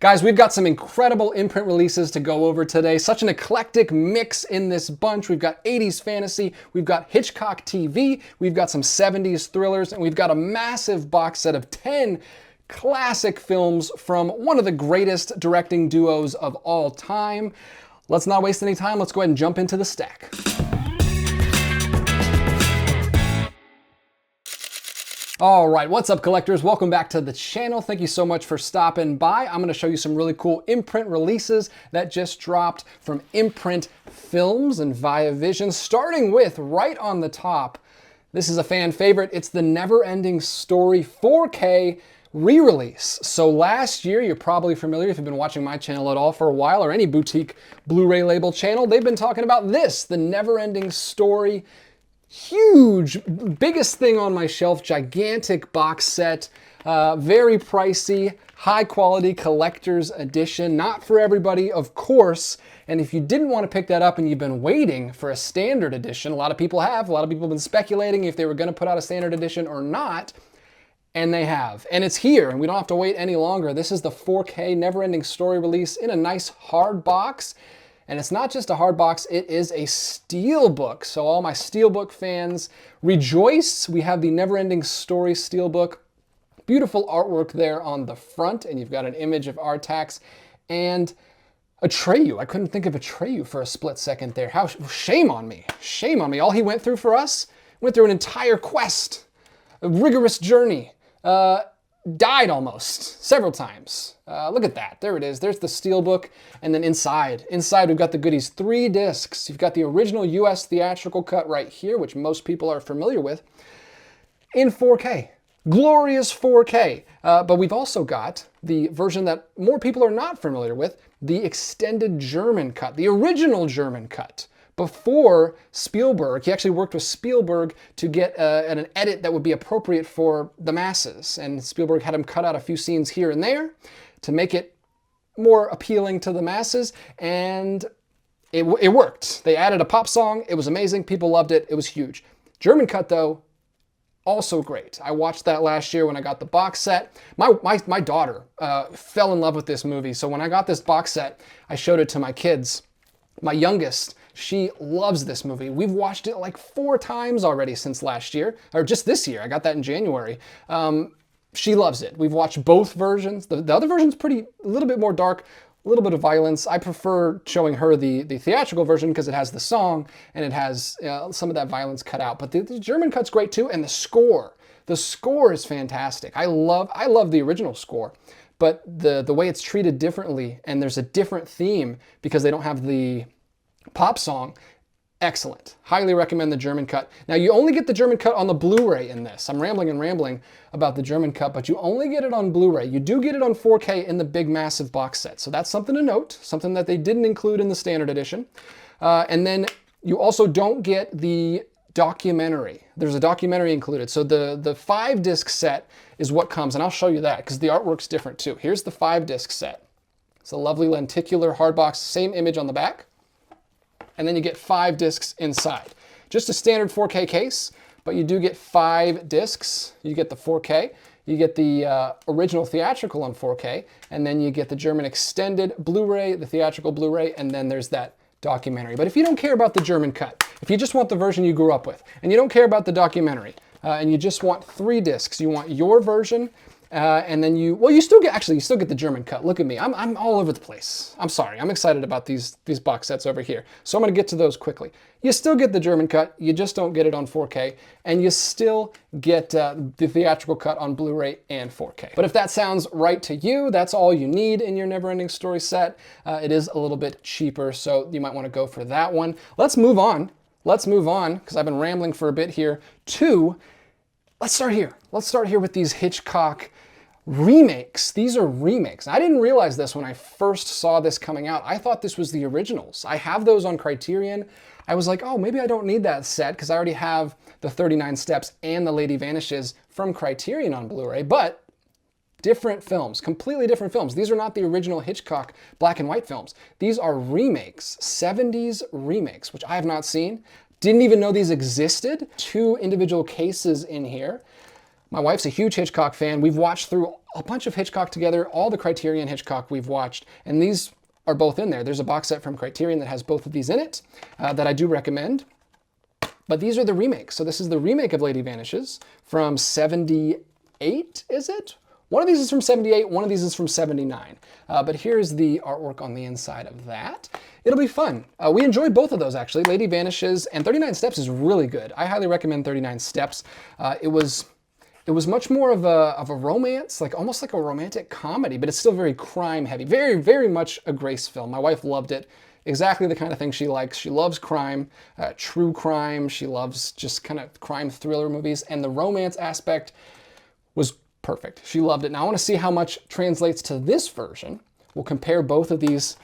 Guys, we've got some incredible imprint releases to go over today. Such an eclectic mix in this bunch. We've got 80s fantasy, we've got Hitchcock TV, we've got some 70s thrillers, and we've got a massive box set of 10 classic films from one of the greatest directing duos of all time. Let's not waste any time. Let's go ahead and jump into the stack. All right, what's up collectors? Welcome back to the channel. Thank you so much for stopping by. I'm gonna show you some really cool imprint releases that just dropped from Imprint Films and Via Vision, starting with right on the top. This is a fan favorite. It's the Neverending Story 4K re-release. So last year, you're probably familiar if you've been watching my channel at all for a while, or any boutique Blu-ray label channel, they've been talking about this, the Neverending Story. Huge, biggest thing on my shelf, gigantic box set, very pricey, high quality collector's edition. Not for everybody, of course. And if you didn't want to pick that up and you've been waiting for a standard edition, a lot of people have. A lot of people have been speculating if they were going to put out a standard edition or not. And they have. And it's here, and we don't have to wait any longer. This is the 4K Neverending Story release in a nice hard box. And it's not just a hard box, it is a SteelBook. So all my SteelBook fans, rejoice. We have the Neverending Story SteelBook. Beautiful artwork there on the front, and you've got an image of Artax and Atreyu. I couldn't think of Atreyu for a split second there. Shame on me. Shame on me. All he went through for us, went through an entire quest, a rigorous journey. Died almost several times. Look at that. There it is. There's the SteelBook. And then inside we've got the goodies. 3 discs. You've got the original US theatrical cut right here, which most people are familiar with, in 4K. Glorious 4K. But we've also got the version that more people are not familiar with, the extended German cut, the original German cut. Before Spielberg, he actually worked with Spielberg to get an edit that would be appropriate for the masses. And Spielberg had him cut out a few scenes here and there to make it more appealing to the masses. And it worked. They added a pop song. It was amazing. People loved it. It was huge. German cut, though, also great. I watched that last year when I got the box set. My daughter fell in love with this movie. So when I got this box set, I showed it to my kids. My youngest, she loves this movie. We've watched it like 4 times already since last year, or just this year. I got that in January. She loves it. We've watched both versions. The other version's a little bit more dark, a little bit of violence. I prefer showing her the theatrical version because it has the song and it has some of that violence cut out. But the German cut's great too, and the score is fantastic. I love the original score. But the way it's treated differently, and there's a different theme because they don't have the pop song, excellent. Highly recommend the German cut. Now you only get the German cut on the Blu-ray in this. I'm rambling about the German cut, but you only get it on Blu-ray. You do get it on 4K in the big massive box set. So that's something to note, something that they didn't include in the standard edition. And then you also don't get the documentary. There's a documentary included. So the 5-disc set is what comes, and I'll show you that because the artwork's different too. Here's the 5-disc set. It's a lovely lenticular hardbox, same image on the back. And then you get 5 discs inside. Just a standard 4K case, but you do get 5 discs. You get the 4K, you get the original theatrical on 4K, and then you get the German extended Blu-ray, the theatrical Blu-ray, and then there's that documentary. But if you don't care about the German cut, if you just want the version you grew up with, and you don't care about the documentary, and you just want 3 discs, you want your version, and then you still get the German cut. Look at me, I'm all over the place. I'm sorry, I'm excited about these box sets over here. So I'm gonna get to those quickly. You still get the German cut, you just don't get it on 4K, and you still get the theatrical cut on Blu-ray and 4K. But if that sounds right to you, that's all you need in your Neverending Story set. It is a little bit cheaper, so you might wanna go for that one. Let's move on, because I've been rambling for a bit here, let's start here. Let's start here with these Hitchcock remakes. These are remakes. I didn't realize this when I first saw this coming out. I thought this was the originals. I have those on Criterion. I was like, oh, maybe I don't need that set because I already have the 39 Steps and The Lady Vanishes from Criterion on Blu-ray, but different films, completely different films. These are not the original Hitchcock black and white films. These are remakes, 70s remakes, which I have not seen. Didn't even know these existed. 2 individual cases in here. My wife's a huge Hitchcock fan. We've watched through a bunch of Hitchcock together, all the Criterion Hitchcock we've watched, and these are both in there. There's a box set from Criterion that has both of these in it that I do recommend. But these are the remakes. So this is the remake of Lady Vanishes from 78, is it? One of these is from 78, one of these is from 79. But here's the artwork on the inside of that. It'll be fun. We enjoyed both of those, actually. Lady Vanishes and 39 Steps is really good. I highly recommend 39 Steps. It was much more of a romance, like almost like a romantic comedy, but it's still very crime heavy. Very, very much a Grace film. My wife loved it. Exactly the kind of thing she likes. She loves crime, true crime. She loves just kind of crime thriller movies, and the romance aspect was perfect. She loved it. Now I want to see how much translates to this version. We'll compare both of these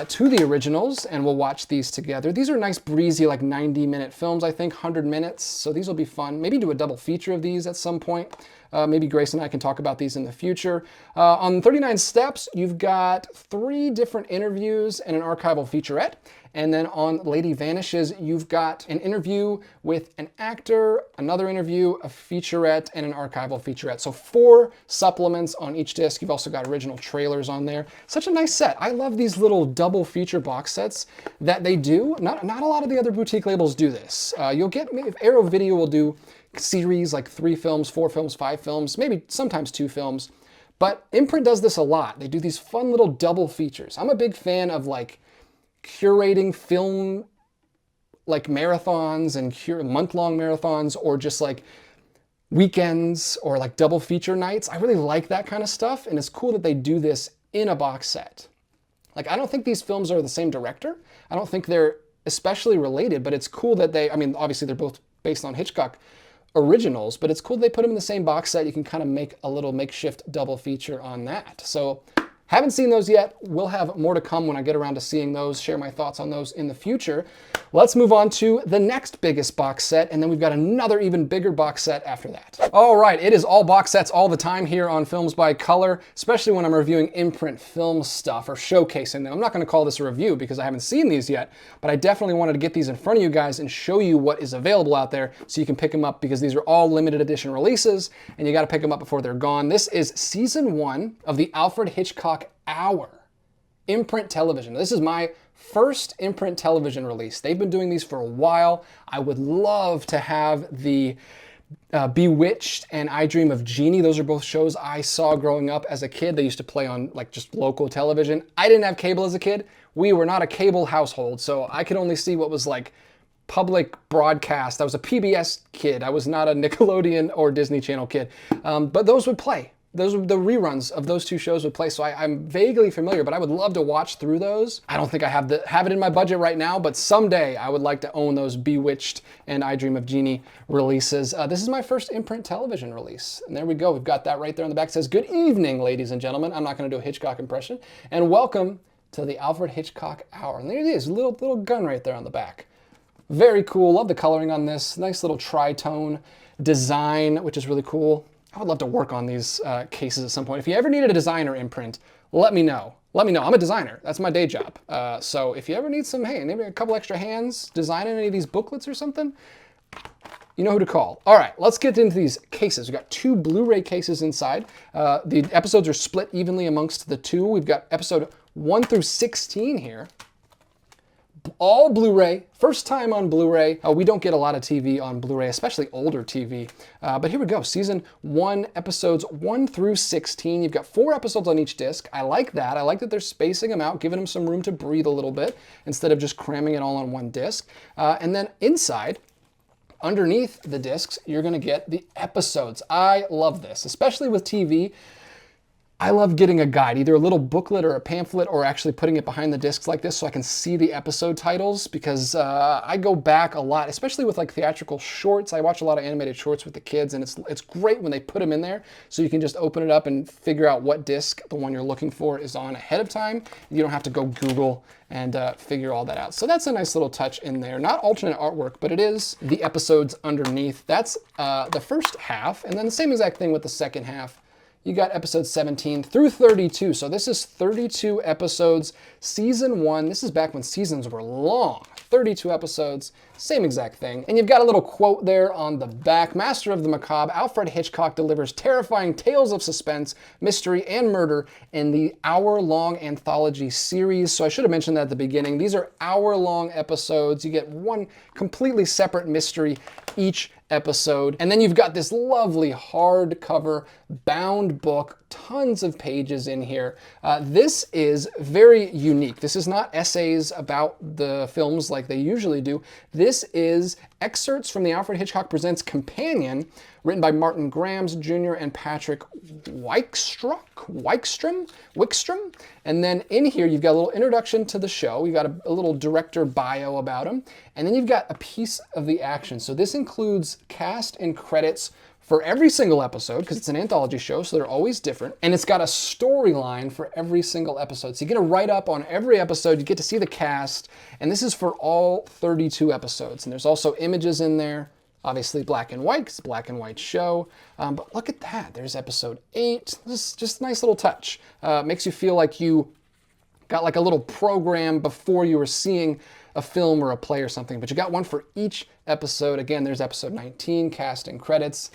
to the originals, and we'll watch these together. These are nice, breezy, like 90-minute films, I think, 100 minutes, so these will be fun. Maybe do a double feature of these at some point. Maybe Grace and I can talk about these in the future. On 39 Steps, you've got 3 different interviews and an archival featurette. And then on Lady Vanishes, you've got an interview with an actor, another interview, a featurette, and an archival featurette. So 4 supplements on each disc. You've also got original trailers on there. Such a nice set. I love these little double feature box sets that they do. Not a lot of the other boutique labels do this. You'll get, if Arrow Video will do series like 3 films, 4 films, 5 films, maybe sometimes 2 films. But Imprint does this a lot. They do these fun little double features. I'm a big fan of like curating film like marathons and month-long marathons, or just like weekends or like double feature nights. I really like that kind of stuff, and it's cool that they do this in a box set. Like, I don't think these films are the same director. I don't think they're especially related, but it's cool that they, I mean, obviously they're both based on Hitchcock originals, but it's cool they put them in the same box set. You can kind of make a little makeshift double feature on that. So haven't seen those yet. We'll have more to come when I get around to seeing those, share my thoughts on those in the future. Let's move on to the next biggest box set, and then we've got another even bigger box set after that. All right, it is all box sets all the time here on Films by Color, especially when I'm reviewing Imprint film stuff or showcasing them. I'm not gonna call this a review because I haven't seen these yet, but I definitely wanted to get these in front of you guys and show you what is available out there so you can pick them up, because these are all limited edition releases and you gotta pick them up before they're gone. This is season 1 of the Alfred Hitchcock Hour Imprint television. This is my first Imprint television release. They've been doing these for a while. I would love to have the Bewitched and I Dream of Jeannie. Those are both shows I saw growing up as a kid. They used to play on like just local television. I didn't have cable as a kid. We were not a cable household, so I could only see what was like public broadcast. I was a PBS kid. I was not a Nickelodeon or Disney Channel kid. But those would play. Those were the reruns of those 2 shows would play, so I'm vaguely familiar, but I would love to watch through those. I don't think I have it in my budget right now, but someday I would like to own those Bewitched and I Dream of Jeannie releases. This is my first Imprint television release, and there we go. We've got that right there on the back. It says, "Good evening, ladies and gentlemen." I'm not going to do a Hitchcock impression. "And welcome to the Alfred Hitchcock Hour." And there it is, little gun right there on the back. Very cool. Love the coloring on this. Nice little tritone design, which is really cool. I would love to work on these cases at some point. If you ever needed a designer Imprint, let me know. Let me know. I'm a designer. That's my day job. So if you ever need some, hey, maybe a couple extra hands designing any of these booklets or something, you know who to call. All right, let's get into these cases. We've got 2 Blu-ray cases inside. The episodes are split evenly amongst the 2. We've got episode 1 through 16 here. All Blu-ray, first time on Blu-ray. We don't get a lot of TV on Blu-ray, especially older TV. But here we go, season 1, episodes 1 through 16. You've got 4 episodes on each disc. I like that. I like that they're spacing them out, giving them some room to breathe a little bit instead of just cramming it all on one disc. And then inside, underneath the discs, you're gonna get the episodes. I love this, especially with TV. I love getting a guide, either a little booklet or a pamphlet, or actually putting it behind the discs like this so I can see the episode titles, because I go back a lot, especially with like theatrical shorts. I watch a lot of animated shorts with the kids, and it's great when they put them in there so you can just open it up and figure out what disc the one you're looking for is on ahead of time. You don't have to go Google and figure all that out. So that's a nice little touch in there. Not alternate artwork, but it is the episodes underneath. That's the first half, and then the same exact thing with the second half. You got episodes 17 through 32. So this is 32 episodes, season 1. This is back when seasons were long, 32 episodes, same exact thing. And you've got a little quote there on the back. Master of the macabre, Alfred Hitchcock delivers terrifying tales of suspense, mystery, and murder in the hour-long anthology series. So I should have mentioned that at the beginning. These are hour-long episodes. You get one completely separate mystery each episode. And then you've got this lovely hardcover bound book, tons of pages in here. This is very unique. This is not essays about the films like they usually do. This is excerpts from the Alfred Hitchcock Presents Companion, written by Martin Grams Jr. and Patrick Wickstrom. And then in here, you've got a little introduction to the show. You've got a little director bio about him. And then you've got a piece of the action. So this includes cast and credits for every single episode, because it's an anthology show, so they're always different. And it's got a storyline for every single episode. So you get a write-up on every episode, you get to see the cast, and this is for all 32 episodes. And there's also images in there, obviously black and white, because it's a black and white show. But look at that, there's episode 8. This is just a nice little touch. Makes you feel like you got like a little program before you were seeing a film or a play or something, but you got one for each episode. Again, there's episode 19, cast and credits.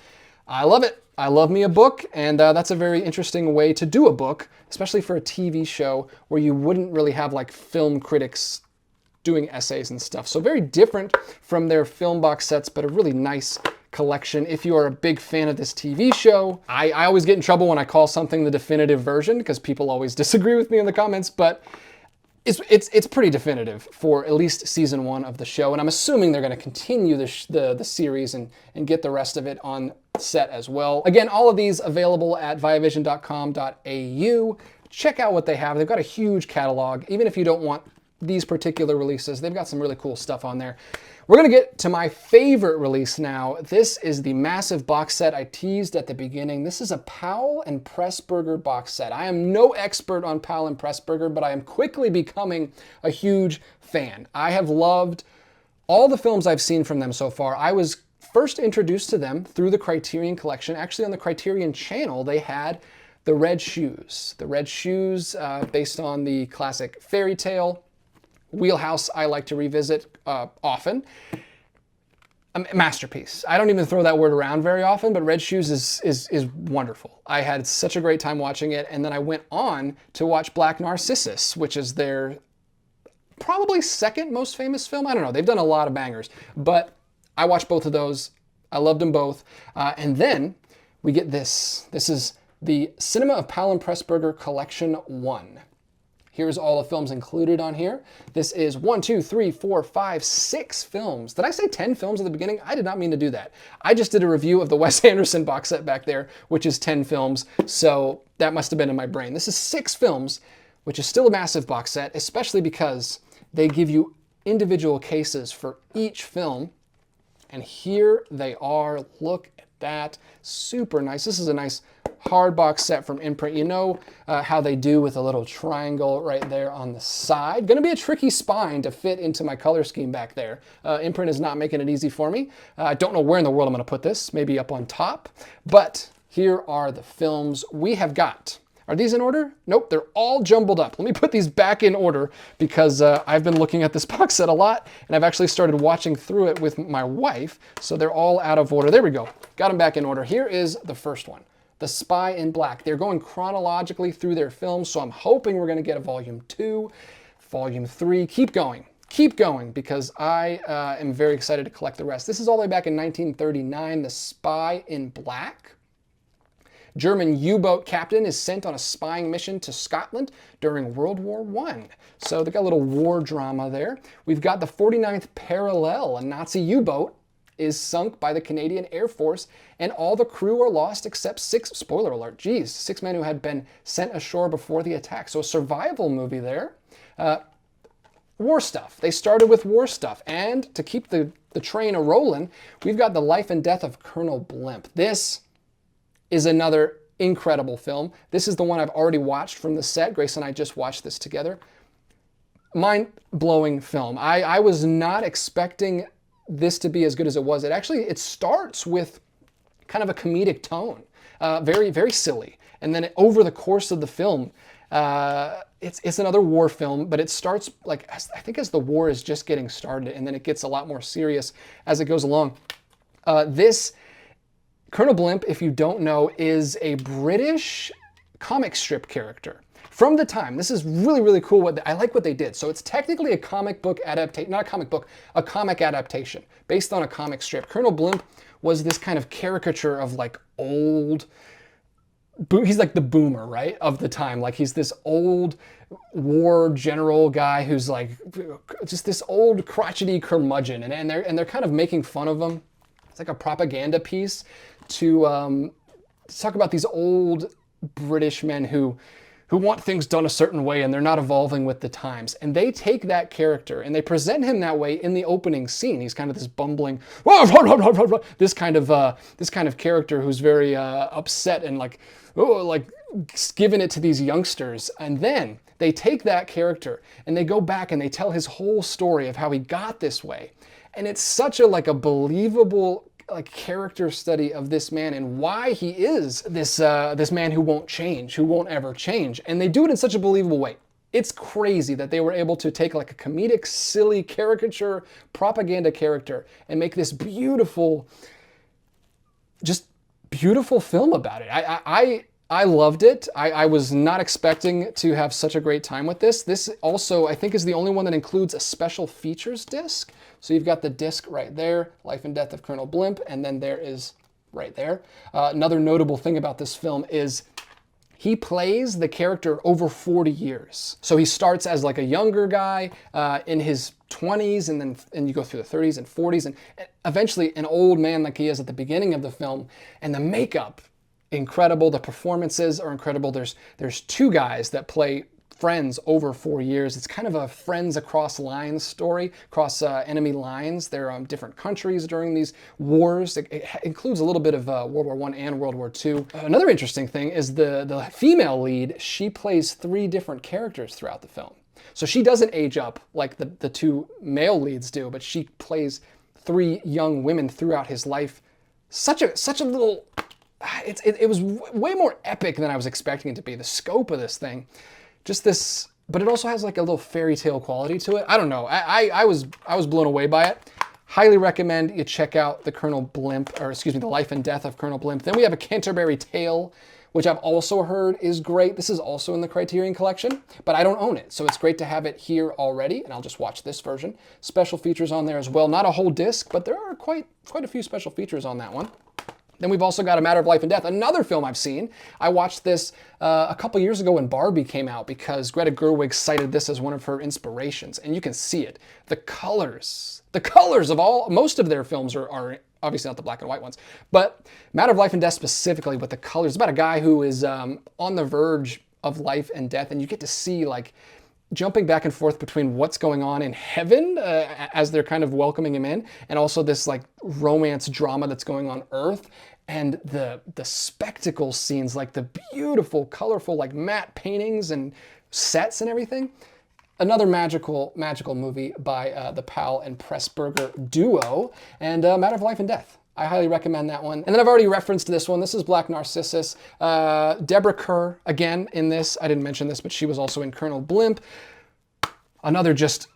I love it. I love me a book, and that's a very interesting way to do a book, especially for a TV show where you wouldn't really have like film critics doing essays and stuff. So very different from their film box sets, but a really nice collection. If you are a big fan of this TV show, I always get in trouble when I call something the definitive version because people always disagree with me in the comments, but it's pretty definitive for at least season 1 of the show, and I'm assuming they're going to continue the series and get the rest of it on set as well. Again, all of these available at viavision.com.au. Check out what they have. They've got a huge catalog. Even if you don't want these particular releases, they've got some really cool stuff on there. We're going to get to my favorite release now. This is the massive box set I teased at the beginning. This is a Powell and Pressburger box set. I am no expert on Powell and Pressburger, but I am quickly becoming a huge fan. I have loved all the films I've seen from them so far. I was first introduced to them through the Criterion Collection. Actually, on the Criterion channel, they had the Red Shoes. The Red Shoes, based on the classic fairy tale wheelhouse I like to revisit often. A masterpiece. I don't even throw that word around very often, but Red Shoes is wonderful. I had such a great time watching it, and then I went on to watch Black Narcissus, which is their probably second most famous film. I don't know. They've done a lot of bangers, but I watched both of those. I loved them both. And then we get this. This is the Cinema of Powell and Pressburger Collection 1. Here's all the films included on here. This is 6 films. Did I say 10 films at the beginning? I did not mean to do that. I just did a review of the Wes Anderson box set back there, which is 10 films, so that must have been in my brain. This is 6 films, which is still a massive box set, especially because they give you individual cases for each film, and here they are. Look at that. Super nice. This is a nice hard box set from Imprint. You know how they do with a little triangle right there on the side. Gonna be a tricky spine to fit into my color scheme back there. Imprint is not making it easy for me. I don't know where in the world I'm gonna put this, maybe up on top, but here are the films we have got. Are these in order? Nope, they're all jumbled up. Let me put these back in order because I've been looking at this box set a lot, and I've actually started watching through it with my wife, so they're all out of order. There we go, got them back in order. Here is the first one. The Spy in Black. They're going chronologically through their films, so I'm hoping we're going to get a volume 2, volume 3. Keep going, because I am very excited to collect the rest. This is all the way back in 1939, The Spy in Black. German U-boat captain is sent on a spying mission to Scotland during World War I. So they got a little war drama there. We've got the 49th Parallel, a Nazi U-boat is sunk by the Canadian Air Force, and all the crew are lost except 6, spoiler alert, geez, 6 men who had been sent ashore before the attack. So a survival movie there. War stuff. They started with war stuff. And to keep the train a-rolling, we've got The Life and Death of Colonel Blimp. This is another incredible film. This is the one I've already watched from the set. Grace and I just watched this together. Mind-blowing film. I was not expecting this to be as good as it was. It starts with kind of a comedic tone, very, very silly. And then over the course of the film, It's another war film, but it starts like, I think as the war is just getting started, and then it gets a lot more serious as it goes along. This Colonel Blimp, if you don't know, is a British comic strip character. From the time, this is really, really cool. I like what they did. So it's technically a comic book adaptation, not a comic book, a comic adaptation based on a comic strip. Colonel Blimp was this kind of caricature of like old, he's like the boomer, right, of the time. Like he's this old war general guy who's like just this old crotchety curmudgeon, and they're kind of making fun of him. It's like a propaganda piece to talk about these old British men who want things done a certain way and they're not evolving with the times. And they take that character and they present him that way in the opening scene. He's kind of this bumbling, this kind of character who's very upset and like giving it to these youngsters. And then they take that character and they go back and they tell his whole story of how he got this way. And it's such a believable character study of this man and why he is this man who won't change, who won't ever change. And they do it in such a believable way. It's crazy that they were able to take like a comedic, silly caricature, propaganda character and make this beautiful, just beautiful film about it. I loved it. I was not expecting to have such a great time with this. This also, I think, is the only one that includes a special features disc. So you've got the disc right there, Life and Death of Colonel Blimp, and then there is right there. Another notable thing about this film is he plays the character over 40 years. So he starts as like a younger guy in his 20s, and you go through the 30s and 40s, and eventually an old man like he is at the beginning of the film. And the makeup, incredible. The performances are incredible. There's two guys that play friends over 4 years. It's kind of a friends across lines story, across enemy lines. They're different countries during these wars. It includes a little bit of World War I and World War II. Another interesting thing is the female lead. She plays 3 different characters throughout the film. So she doesn't age up like the 2 male leads do, but she plays 3 young women throughout his life. Such a little, it was way more epic than I was expecting it to be. The scope of this thing. Just this, but it also has like a little fairy tale quality to it. I don't know. I was blown away by it. Highly recommend you check out the the Life and Death of Colonel Blimp. Then we have a Canterbury Tale, which I've also heard is great. This is also in the Criterion Collection, but I don't own it, so it's great to have it here already. And I'll just watch this version. Special features on there as well. Not a whole disc, but there are quite a few special features on that one. Then we've also got A Matter of Life and Death, another film I've seen. I watched this a couple years ago when Barbie came out because Greta Gerwig cited this as one of her inspirations, and you can see it. The colors of most of their films are obviously not the black and white ones, but Matter of Life and Death specifically with the colors. It's about a guy who is on the verge of life and death, and you get to see like jumping back and forth between what's going on in heaven as they're kind of welcoming him in, and also this like romance drama that's going on Earth, and the spectacle scenes, like the beautiful, colorful, like matte paintings and sets and everything. Another magical movie by the Powell and Pressburger duo, and Matter of Life and Death. I highly recommend that one. And then I've already referenced this one. This is Black Narcissus. Deborah Kerr, again, in this. I didn't mention this, but she was also in Colonel Blimp. Another just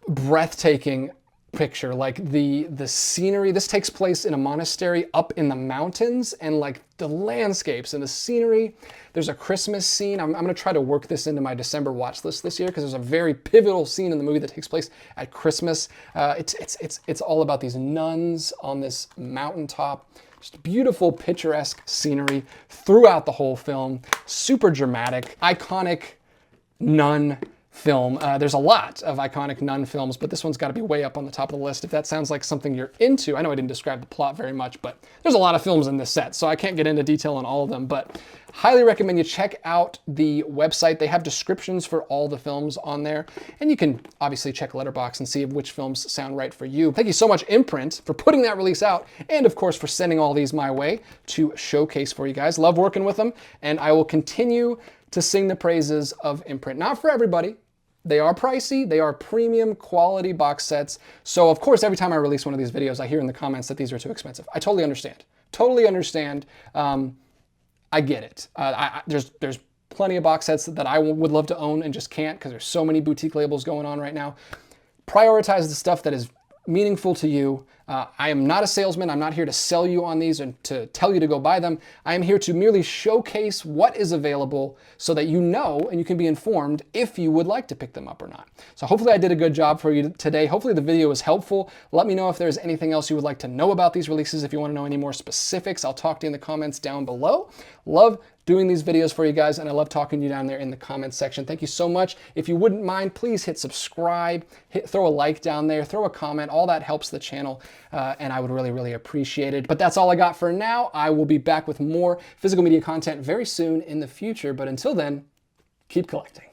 breathtaking picture. Like the scenery. This takes place in a monastery up in the mountains, and like the landscapes and the scenery. There's a Christmas scene. I'm going to try to work this into my December watch list this year because there's a very pivotal scene in the movie that takes place at Christmas. It's all about these nuns on this mountaintop. Just beautiful, picturesque scenery throughout the whole film. Super dramatic, iconic nun film. There's a lot of iconic nun films, but this one's got to be way up on the top of the list if that sounds like something you're into. I know I didn't describe the plot very much, but there's a lot of films in this set, so I can't get into detail on all of them, but highly recommend you check out the website. They have descriptions for all the films on there, and you can obviously check Letterboxd and see which films sound right for you. Thank you so much, Imprint, for putting that release out, and of course for sending all these my way to showcase for you guys. Love working with them, and I will continue to sing the praises of Imprint. Not for everybody. They are pricey, they are premium quality box sets. So of course, every time I release one of these videos, I hear in the comments that these are too expensive. I totally understand. Totally understand. I get it. There's plenty of box sets that I would love to own and just can't because there's so many boutique labels going on right now. Prioritize the stuff that is meaningful to you. I am not a salesman. I'm not here to sell you on these and to tell you to go buy them. I am here to merely showcase what is available so that you know and you can be informed if you would like to pick them up or not. So hopefully I did a good job for you today. Hopefully the video was helpful. Let me know if there's anything else you would like to know about these releases. If you want to know any more specifics, I'll talk to you in the comments down below. Love doing these videos for you guys, and I love talking to you down there in the comments section. Thank you so much. If you wouldn't mind, please hit subscribe, throw a like down there, throw a comment. All that helps the channel, and I would really, really appreciate it. But that's all I got for now. I will be back with more physical media content very soon in the future, but until then, keep collecting.